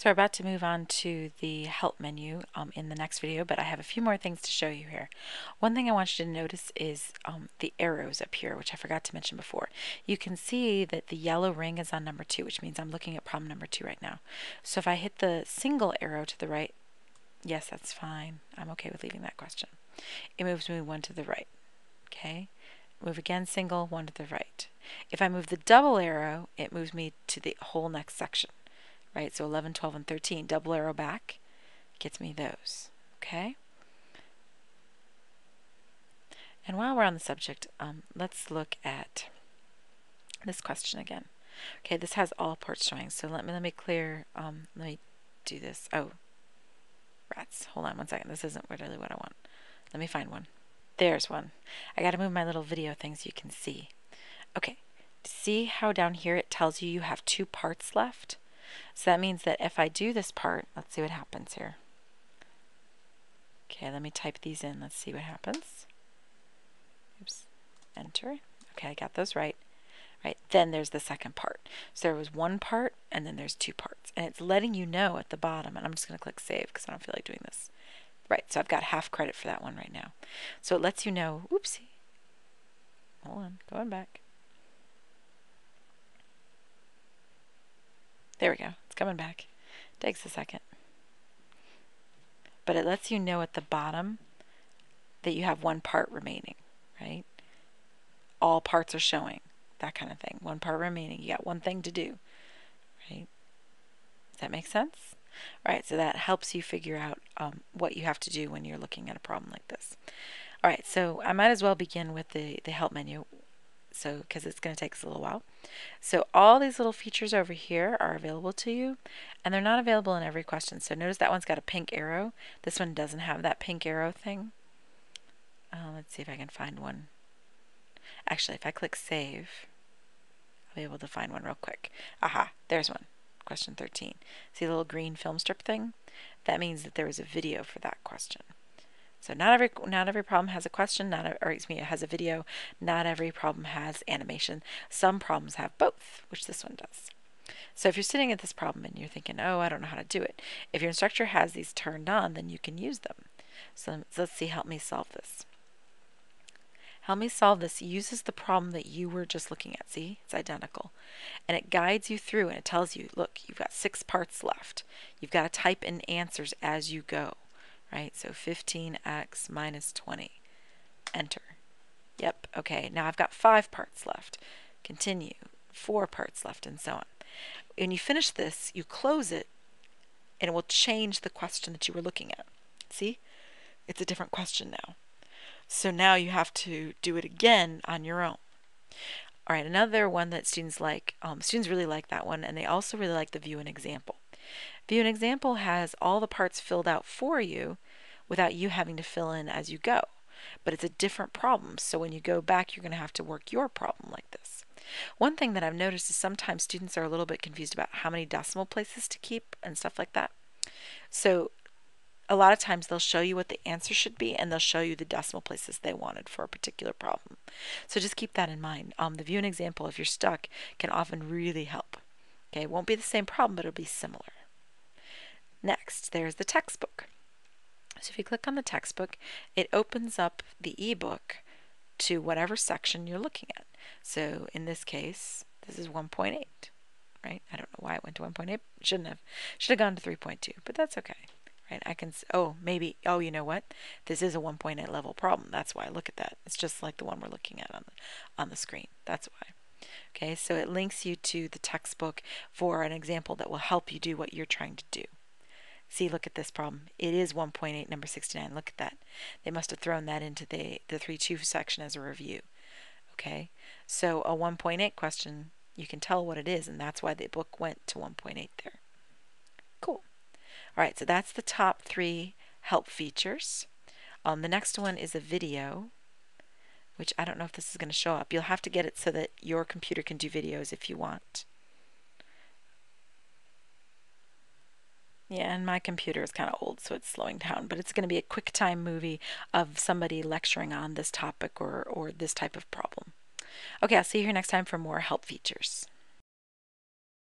So we're about to move on to the help menu in the next video, but I have a few more things to show you here. One thing I want you to notice is the arrows up here, which I forgot to mention before. You can see that the yellow ring is on number 2, which means I'm looking at problem number 2 right now. So if I hit the single arrow to the right, yes, that's fine. I'm okay with leaving that question. It moves me 1 to the right. Okay? Move again, single, 1 to the right. If I move the double arrow, it moves me to the whole next section. Right, so 11, 12, and 13, double arrow back, gets me those, okay? And while we're on the subject, let's look at this question again. Okay, this has all parts showing, so let me clear, let me do this. Oh, rats, hold on one second, this isn't really what I want. Let me find one. There's one. I gotta move my little video thing so you can see. Okay, see how down here it tells you you have 2 parts left? So that means that if I do this part, let's see what happens here. Okay, let me type these in. Let's see what happens. Oops, enter. Okay, I got those right. Right, then there's the second part. So there was 1 part, and then there's 2 parts. And it's letting you know at the bottom, and I'm just going to click save because I don't feel like doing this. Right, so I've got half credit for that one right now. So it lets you know, oopsie. Hold on, going back. There we go, it's coming back. Takes a second. But it lets you know at the bottom that you have 1 part remaining, right? All parts are showing, that kind of thing. 1 part remaining, you got 1 thing to do, right? Does that make sense? All right, so that helps you figure out what you have to do when you're looking at a problem like this. All right, so I might as well begin with the help menu, so because it's going to take us a little while. So all these little features over here are available to you, and they're not available in every question. So notice that one's got a pink arrow. This one doesn't have that pink arrow thing. Let's see if I can find one. Actually, if I click save, I'll be able to find one real quick. Aha, there's one. Question 13. See the little green film strip thing? That means that there was a video for that question. So not every problem has a question, it has a video. Not every problem has animation. Some problems have both, which this one does. So if you're sitting at this problem and you're thinking, oh, I don't know how to do it, if your instructor has these turned on, then you can use them. So let's see, help me solve this. Help me solve this uses the problem that you were just looking at. See, it's identical. And it guides you through and it tells you, look, you've got 6 parts left. You've got to type in answers as you go, right? So 15x minus 20. Enter. Yep, okay, now I've got 5 parts left. Continue. 4 parts left, and so on. When you finish this, you close it, and it will change the question that you were looking at. See? It's a different question now. So now you have to do it again on your own. All right, another one that students like, students really like that one, and they also really like the view an example. View an example has all the parts filled out for you without you having to fill in as you go. But it's a different problem, so when you go back, you're going to have to work your problem like this. One thing that I've noticed is sometimes students are a little bit confused about how many decimal places to keep and stuff like that. So a lot of times they'll show you what the answer should be, and they'll show you the decimal places they wanted for a particular problem. So just keep that in mind. The view an example, if you're stuck, can often really help. Okay, it won't be the same problem, but it'll be similar. Next, there's the textbook. So if you click on the textbook, it opens up the ebook to whatever section you're looking at. So in this case, this is 1.8, right? I don't know why it went to 1.8. Shouldn't have. Should have gone to 3.2, but that's okay. Right? I can, maybe, you know what? This is a 1.8 level problem. That's why. Look at that. It's just like the one we're looking at on the screen. That's why. Okay, so it links you to the textbook for an example that will help you do what you're trying to do. See, look at this problem. It is 1.8, number 69. Look at that. They must have thrown that into the 3.2 section as a review. Okay, so a 1.8 question, you can tell what it is, and that's why the book went to 1.8 there. Cool. All right, so that's the top 3 help features. The next one is a video, which I don't know if this is going to show up. You'll have to get it so that your computer can do videos if you want. Yeah, and my computer is kind of old, so it's slowing down, but it's going to be a QuickTime movie of somebody lecturing on this topic or this type of problem. Okay, I'll see you here next time for more help features.